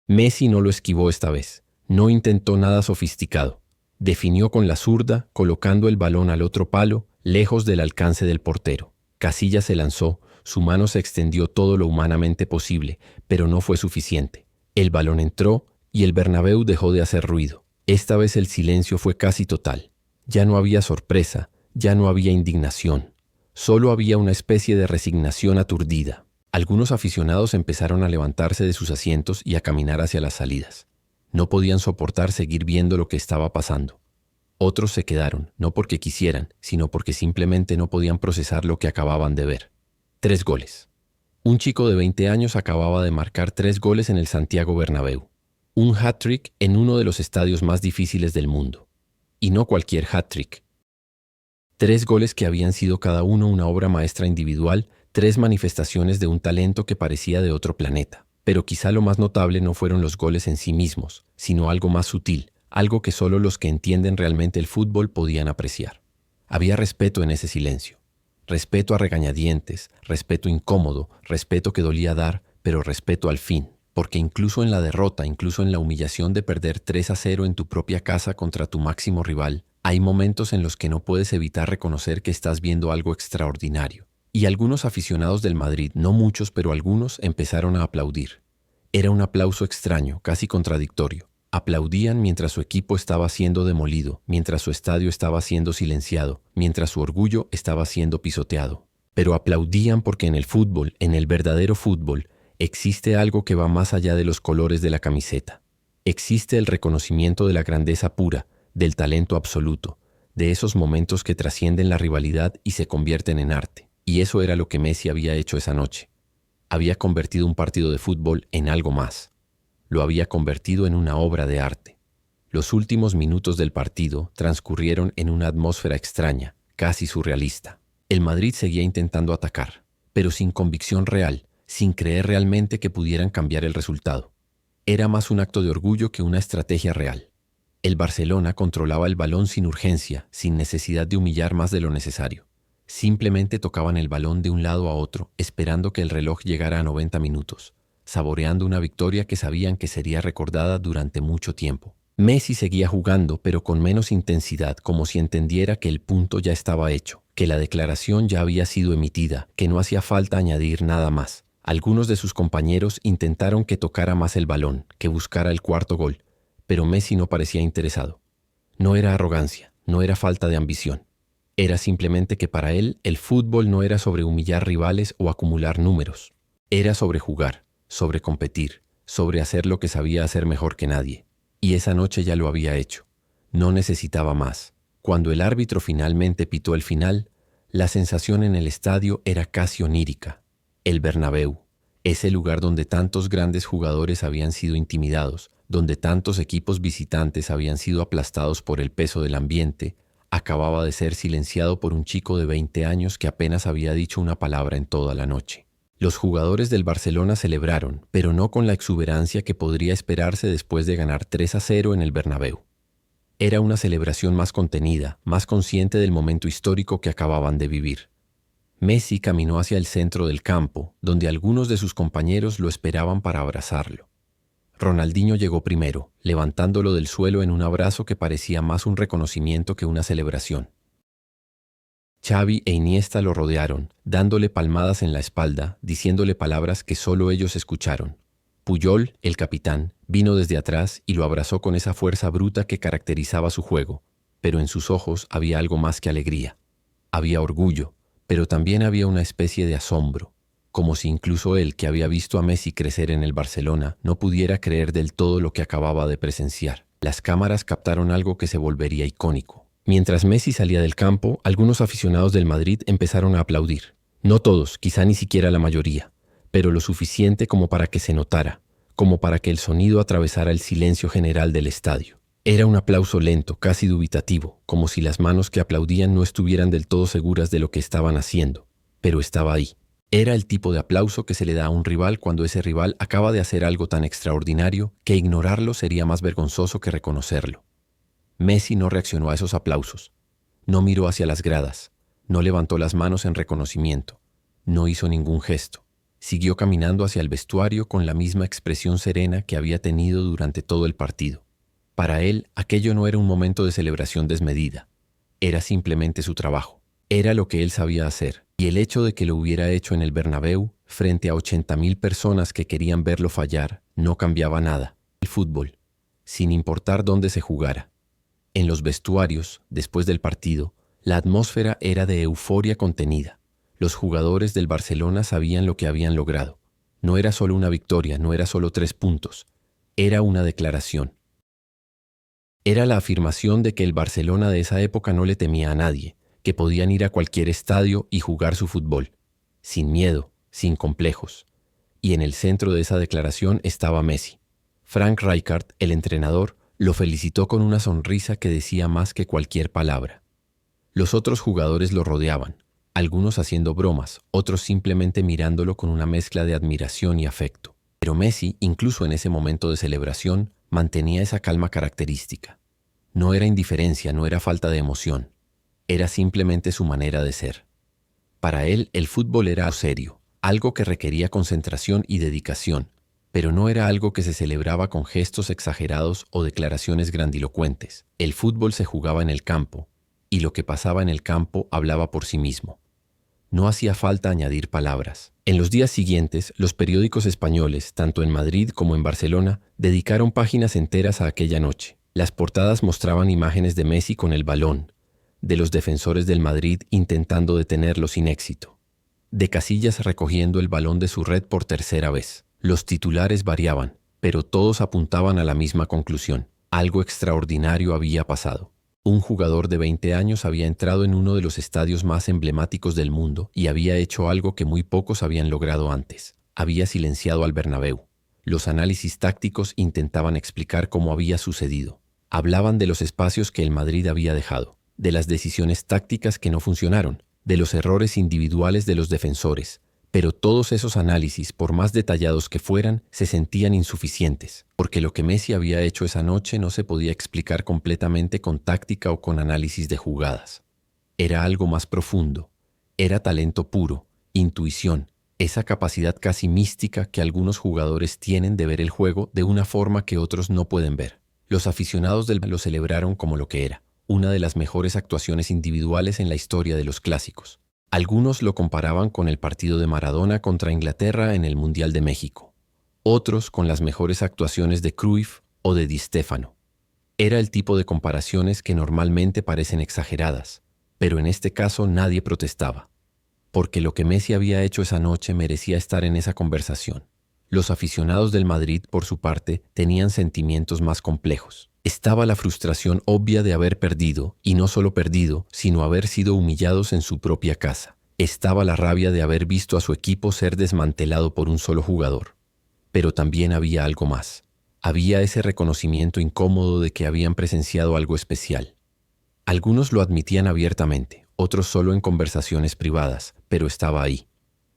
[SPEAKER 1] Messi no lo esquivó esta vez. No intentó nada sofisticado. Definió con la zurda, colocando el balón al otro palo, lejos del alcance del portero. Casillas se lanzó, su mano se extendió todo lo humanamente posible, pero no fue suficiente. El balón entró y el Bernabéu dejó de hacer ruido. Esta vez el silencio fue casi total. Ya no había sorpresa, ya no había indignación. Solo había una especie de resignación aturdida. Algunos aficionados empezaron a levantarse de sus asientos y a caminar hacia las salidas. No podían soportar seguir viendo lo que estaba pasando. Otros se quedaron, no porque quisieran, sino porque simplemente no podían procesar lo que acababan de ver. 3 goles. Un chico de 20 años acababa de marcar 3 goles en el Santiago Bernabéu. Un hat-trick en uno de los estadios más difíciles del mundo. Y no cualquier hat-trick. 3 goles que habían sido cada uno una obra maestra individual, 3 manifestaciones de un talento que parecía de otro planeta. Pero quizá lo más notable no fueron los goles en sí mismos, sino algo más sutil, algo que solo los que entienden realmente el fútbol podían apreciar. Había respeto en ese silencio. Respeto a regañadientes, respeto incómodo, respeto que dolía dar, pero respeto al fin. Porque incluso en la derrota, incluso en la humillación de perder 3-0 en tu propia casa contra tu máximo rival, hay momentos en los que no puedes evitar reconocer que estás viendo algo extraordinario. Y algunos aficionados del Madrid, no muchos, pero algunos, empezaron a aplaudir. Era un aplauso extraño, casi contradictorio. Aplaudían mientras su equipo estaba siendo demolido, mientras su estadio estaba siendo silenciado, mientras su orgullo estaba siendo pisoteado. Pero aplaudían porque en el fútbol, en el verdadero fútbol, existe algo que va más allá de los colores de la camiseta. Existe el reconocimiento de la grandeza pura, del talento absoluto, de esos momentos que trascienden la rivalidad y se convierten en arte. Y eso era lo que Messi había hecho esa noche. Había convertido un partido de fútbol en algo más. Lo había convertido en una obra de arte. Los últimos minutos del partido transcurrieron en una atmósfera extraña, casi surrealista. El Madrid seguía intentando atacar, pero sin convicción real, sin creer realmente que pudieran cambiar el resultado. Era más un acto de orgullo que una estrategia real. El Barcelona controlaba el balón sin urgencia, sin necesidad de humillar más de lo necesario. Simplemente tocaban el balón de un lado a otro, esperando que el reloj llegara a 90 minutos, saboreando una victoria que sabían que sería recordada durante mucho tiempo. Messi seguía jugando, pero con menos intensidad, como si entendiera que el punto ya estaba hecho, que la declaración ya había sido emitida, que no hacía falta añadir nada más. Algunos de sus compañeros intentaron que tocara más el balón, que buscara el cuarto gol, pero Messi no parecía interesado. No era arrogancia, no era falta de ambición. Era simplemente que para él el fútbol no era sobre humillar rivales o acumular números. Era sobre jugar, sobre competir, sobre hacer lo que sabía hacer mejor que nadie. Y esa noche ya lo había hecho. No necesitaba más. Cuando el árbitro finalmente pitó el final, la sensación en el estadio era casi onírica. El Bernabéu, ese lugar donde tantos grandes jugadores habían sido intimidados, donde tantos equipos visitantes habían sido aplastados por el peso del ambiente, acababa de ser silenciado por un chico de 20 años que apenas había dicho una palabra en toda la noche. Los jugadores del Barcelona celebraron, pero no con la exuberancia que podría esperarse después de ganar 3-0 en el Bernabéu. Era una celebración más contenida, más consciente del momento histórico que acababan de vivir. Messi caminó hacia el centro del campo, donde algunos de sus compañeros lo esperaban para abrazarlo. Ronaldinho llegó primero, levantándolo del suelo en un abrazo que parecía más un reconocimiento que una celebración. Xavi e Iniesta lo rodearon, dándole palmadas en la espalda, diciéndole palabras que solo ellos escucharon. Puyol, el capitán, vino desde atrás y lo abrazó con esa fuerza bruta que caracterizaba su juego, pero en sus ojos había algo más que alegría. Había orgullo, pero también había una especie de asombro, como si incluso él, que había visto a Messi crecer en el Barcelona, no pudiera creer del todo lo que acababa de presenciar. Las cámaras captaron algo que se volvería icónico. Mientras Messi salía del campo, algunos aficionados del Madrid empezaron a aplaudir. No todos, quizá ni siquiera la mayoría, pero lo suficiente como para que se notara, como para que el sonido atravesara el silencio general del estadio. Era un aplauso lento, casi dubitativo, como si las manos que aplaudían no estuvieran del todo seguras de lo que estaban haciendo, pero estaba ahí. Era el tipo de aplauso que se le da a un rival cuando ese rival acaba de hacer algo tan extraordinario que ignorarlo sería más vergonzoso que reconocerlo. Messi no reaccionó a esos aplausos. No miró hacia las gradas. No levantó las manos en reconocimiento. No hizo ningún gesto. Siguió caminando hacia el vestuario con la misma expresión serena que había tenido durante todo el partido. Para él, aquello no era un momento de celebración desmedida. Era simplemente su trabajo. Era lo que él sabía hacer. Y el hecho de que lo hubiera hecho en el Bernabéu, frente a 80.000 personas que querían verlo fallar, no cambiaba nada. El fútbol, sin importar dónde se jugara. En los vestuarios, después del partido, la atmósfera era de euforia contenida. Los jugadores del Barcelona sabían lo que habían logrado. No era solo una victoria, no era solo 3 puntos. Era una declaración. Era la afirmación de que el Barcelona de esa época no le temía a nadie, que podían ir a cualquier estadio y jugar su fútbol, sin miedo, sin complejos. Y en el centro de esa declaración estaba Messi. Frank Rijkaard, el entrenador, lo felicitó con una sonrisa que decía más que cualquier palabra. Los otros jugadores lo rodeaban, algunos haciendo bromas, otros simplemente mirándolo con una mezcla de admiración y afecto. Pero Messi, incluso en ese momento de celebración, mantenía esa calma característica. No era indiferencia, no era falta de emoción. Era simplemente su manera de ser. Para él, el fútbol era algo serio, algo que requería concentración y dedicación, pero no era algo que se celebraba con gestos exagerados o declaraciones grandilocuentes. El fútbol se jugaba en el campo, y lo que pasaba en el campo hablaba por sí mismo. No hacía falta añadir palabras. En los días siguientes, los periódicos españoles, tanto en Madrid como en Barcelona, dedicaron páginas enteras a aquella noche. Las portadas mostraban imágenes de Messi con el balón, de los defensores del Madrid intentando detenerlo sin éxito, de Casillas recogiendo el balón de su red por tercera vez. Los titulares variaban, pero todos apuntaban a la misma conclusión. Algo extraordinario había pasado. Un jugador de 20 años había entrado en uno de los estadios más emblemáticos del mundo y había hecho algo que muy pocos habían logrado antes. Había silenciado al Bernabéu. Los análisis tácticos intentaban explicar cómo había sucedido. Hablaban de los espacios que el Madrid había dejado, de las decisiones tácticas que no funcionaron, de los errores individuales de los defensores, pero todos esos análisis, por más detallados que fueran, se sentían insuficientes, porque lo que Messi había hecho esa noche no se podía explicar completamente con táctica o con análisis de jugadas. Era algo más profundo, era talento puro, intuición, esa capacidad casi mística que algunos jugadores tienen de ver el juego de una forma que otros no pueden ver. Los aficionados del lo celebraron como lo que era, una de las mejores actuaciones individuales en la historia de los clásicos. Algunos lo comparaban con el partido de Maradona contra Inglaterra en el Mundial de México. Otros con las mejores actuaciones de Cruyff o de Di Stéfano. Era el tipo de comparaciones que normalmente parecen exageradas, pero en este caso nadie protestaba, porque lo que Messi había hecho esa noche merecía estar en esa conversación. Los aficionados del Madrid, por su parte, tenían sentimientos más complejos. Estaba la frustración obvia de haber perdido, y no solo perdido, sino haber sido humillados en su propia casa. Estaba la rabia de haber visto a su equipo ser desmantelado por un solo jugador. Pero también había algo más. Había ese reconocimiento incómodo de que habían presenciado algo especial. Algunos lo admitían abiertamente, otros solo en conversaciones privadas, pero estaba ahí.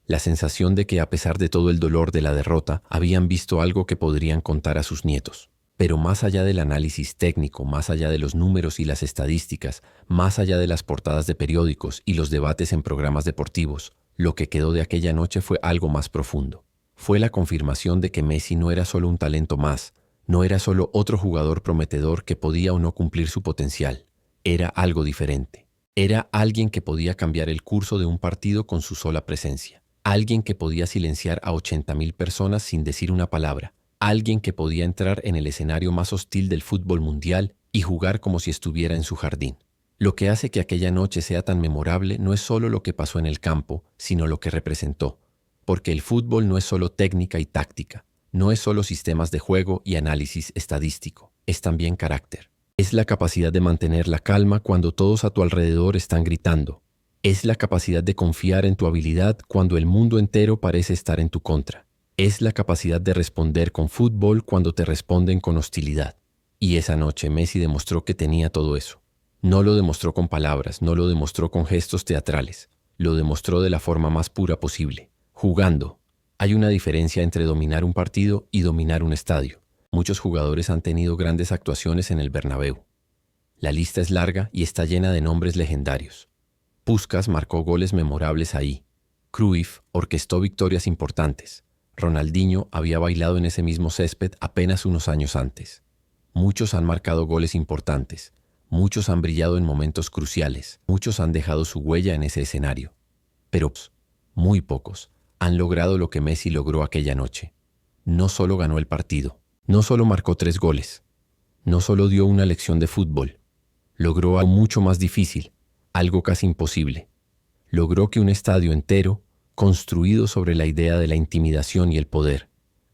[SPEAKER 1] La sensación de que a pesar de todo el dolor de la derrota, habían visto algo que podrían contar a sus nietos. Pero más allá del análisis técnico, más allá de los números y las estadísticas, más allá de las portadas de periódicos y los debates en programas deportivos, lo que quedó de aquella noche fue algo más profundo. Fue la confirmación de que Messi no era solo un talento más, no era solo otro jugador prometedor que podía o no cumplir su potencial. Era algo diferente. Era alguien que podía cambiar el curso de un partido con su sola presencia. Alguien que podía silenciar a 80.000 personas sin decir una palabra. Alguien que podía entrar en el escenario más hostil del fútbol mundial y jugar como si estuviera en su jardín. Lo que hace que aquella noche sea tan memorable no es solo lo que pasó en el campo, sino lo que representó. Porque el fútbol no es solo técnica y táctica, no es solo sistemas de juego y análisis estadístico, es también carácter. Es la capacidad de mantener la calma cuando todos a tu alrededor están gritando. Es la capacidad de confiar en tu habilidad cuando el mundo entero parece estar en tu contra. Es la capacidad de responder con fútbol cuando te responden con hostilidad. Y esa noche Messi demostró que tenía todo eso. No lo demostró con palabras, no lo demostró con gestos teatrales. Lo demostró de la forma más pura posible, jugando. Hay una diferencia entre dominar un partido y dominar un estadio. Muchos jugadores han tenido grandes actuaciones en el Bernabéu. La lista es larga y está llena de nombres legendarios. Puskás marcó goles memorables ahí. Cruyff orquestó victorias importantes. Ronaldinho había bailado en ese mismo césped apenas unos años antes. Muchos han marcado goles importantes. Muchos han brillado en momentos cruciales. Muchos han dejado su huella en ese escenario. Pero muy pocos han logrado lo que Messi logró aquella noche. No solo ganó el partido. No solo marcó 3 goles. No solo dio una lección de fútbol. Logró algo mucho más difícil. Algo casi imposible. Logró que un estadio entero, construido sobre la idea de la intimidación y el poder,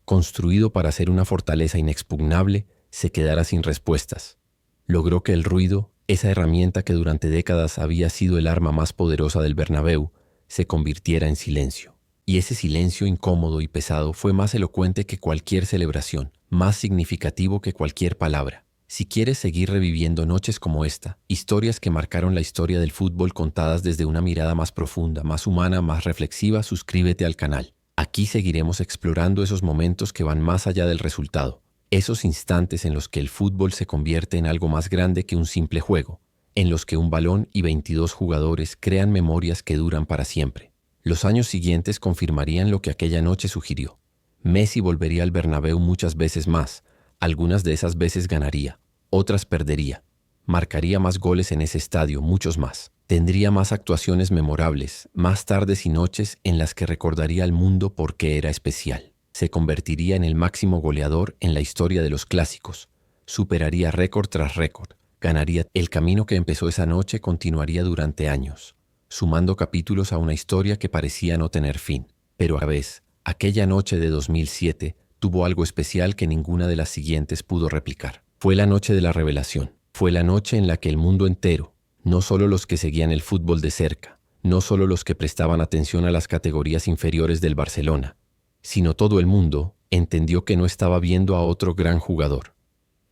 [SPEAKER 1] construido para ser una fortaleza inexpugnable, se quedara sin respuestas. Logró que el ruido, esa herramienta que durante décadas había sido el arma más poderosa del Bernabéu, se convirtiera en silencio. Y ese silencio incómodo y pesado fue más elocuente que cualquier celebración, más significativo que cualquier palabra. Si quieres seguir reviviendo noches como esta, historias que marcaron la historia del fútbol contadas desde una mirada más profunda, más humana, más reflexiva, suscríbete al canal. Aquí seguiremos explorando esos momentos que van más allá del resultado, esos instantes en los que el fútbol se convierte en algo más grande que un simple juego, en los que un balón y 22 jugadores crean memorias que duran para siempre. Los años siguientes confirmarían lo que aquella noche sugirió. Messi volvería al Bernabéu muchas veces más. Algunas de esas veces ganaría, otras perdería. Marcaría más goles en ese estadio, muchos más. Tendría más actuaciones memorables, más tardes y noches en las que recordaría al mundo por qué era especial. Se convertiría en el máximo goleador en la historia de los clásicos. Superaría récord tras récord. Ganaría. El camino que empezó esa noche continuaría durante años, sumando capítulos a una historia que parecía no tener fin. Pero a la vez, aquella noche de 2007 tuvo algo especial que ninguna de las siguientes pudo replicar. Fue la noche de la revelación. Fue la noche en la que el mundo entero, no solo los que seguían el fútbol de cerca, no solo los que prestaban atención a las categorías inferiores del Barcelona, sino todo el mundo, entendió que no estaba viendo a otro gran jugador.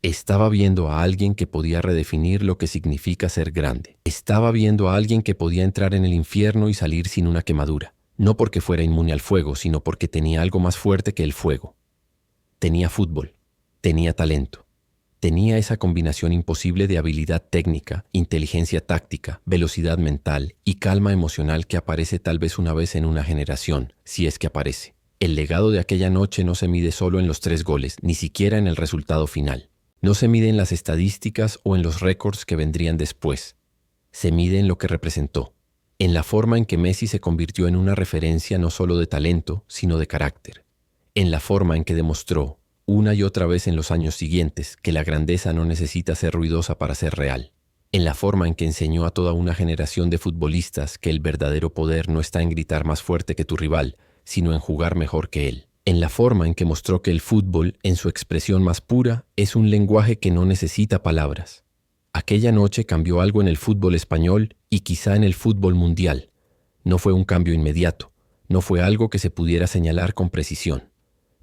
[SPEAKER 1] Estaba viendo a alguien que podía redefinir lo que significa ser grande. Estaba viendo a alguien que podía entrar en el infierno y salir sin una quemadura. No porque fuera inmune al fuego, sino porque tenía algo más fuerte que el fuego. Tenía fútbol. Tenía talento. Tenía esa combinación imposible de habilidad técnica, inteligencia táctica, velocidad mental y calma emocional que aparece tal vez una vez en una generación, si es que aparece. El legado de aquella noche no se mide solo en los 3 goles, ni siquiera en el resultado final. No se mide en las estadísticas o en los récords que vendrían después. Se mide en lo que representó, en la forma en que Messi se convirtió en una referencia no solo de talento, sino de carácter, en la forma en que demostró, una y otra vez en los años siguientes, que la grandeza no necesita ser ruidosa para ser real, en la forma en que enseñó a toda una generación de futbolistas que el verdadero poder no está en gritar más fuerte que tu rival, sino en jugar mejor que él. En la forma en que mostró que el fútbol, en su expresión más pura, es un lenguaje que no necesita palabras. Aquella noche cambió algo en el fútbol español y quizá en el fútbol mundial. No fue un cambio inmediato, no fue algo que se pudiera señalar con precisión,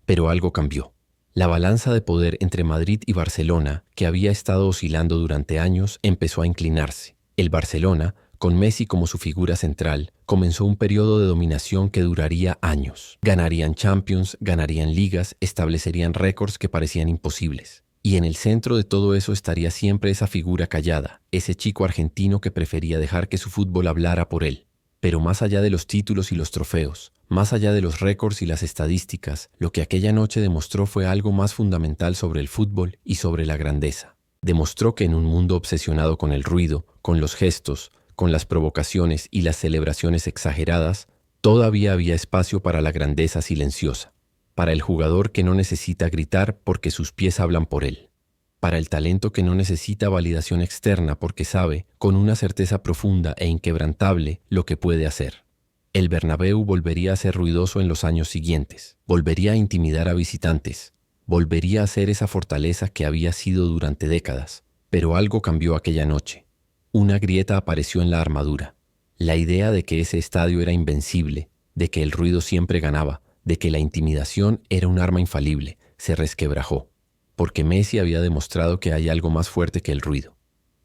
[SPEAKER 1] pero algo cambió. La balanza de poder entre Madrid y Barcelona, que había estado oscilando durante años, empezó a inclinarse. El Barcelona, con Messi como su figura central, comenzó un periodo de dominación que duraría años. Ganarían Champions, ganarían ligas, establecerían récords que parecían imposibles. Y en el centro de todo eso estaría siempre esa figura callada, ese chico argentino que prefería dejar que su fútbol hablara por él. Pero más allá de los títulos y los trofeos, más allá de los récords y las estadísticas, lo que aquella noche demostró fue algo más fundamental sobre el fútbol y sobre la grandeza. Demostró que en un mundo obsesionado con el ruido, con los gestos, con las provocaciones y las celebraciones exageradas, todavía había espacio para la grandeza silenciosa, para el jugador que no necesita gritar porque sus pies hablan por él, para el talento que no necesita validación externa porque sabe, con una certeza profunda e inquebrantable, lo que puede hacer. El Bernabéu volvería a ser ruidoso en los años siguientes, volvería a intimidar a visitantes, volvería a ser esa fortaleza que había sido durante décadas, pero algo cambió aquella noche. Una grieta apareció en la armadura. La idea de que ese estadio era invencible, de que el ruido siempre ganaba, de que la intimidación era un arma infalible, se resquebrajó. Porque Messi había demostrado que hay algo más fuerte que el ruido.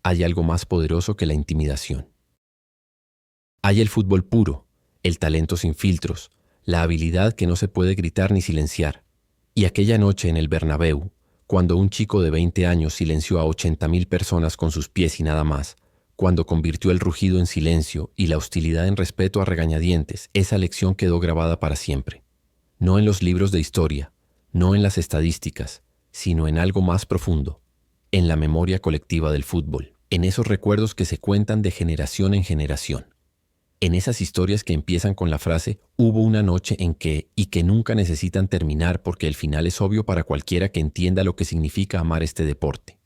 [SPEAKER 1] Hay algo más poderoso que la intimidación. Hay el fútbol puro, el talento sin filtros, la habilidad que no se puede gritar ni silenciar. Y aquella noche en el Bernabéu, cuando un chico de 20 años silenció a 80.000 personas con sus pies y nada más, cuando convirtió el rugido en silencio y la hostilidad en respeto a regañadientes, esa lección quedó grabada para siempre. No en los libros de historia, no en las estadísticas, sino en algo más profundo, en la memoria colectiva del fútbol, en esos recuerdos que se cuentan de generación en generación, en esas historias que empiezan con la frase «hubo una noche en que» y que nunca necesitan terminar porque el final es obvio para cualquiera que entienda lo que significa amar este deporte.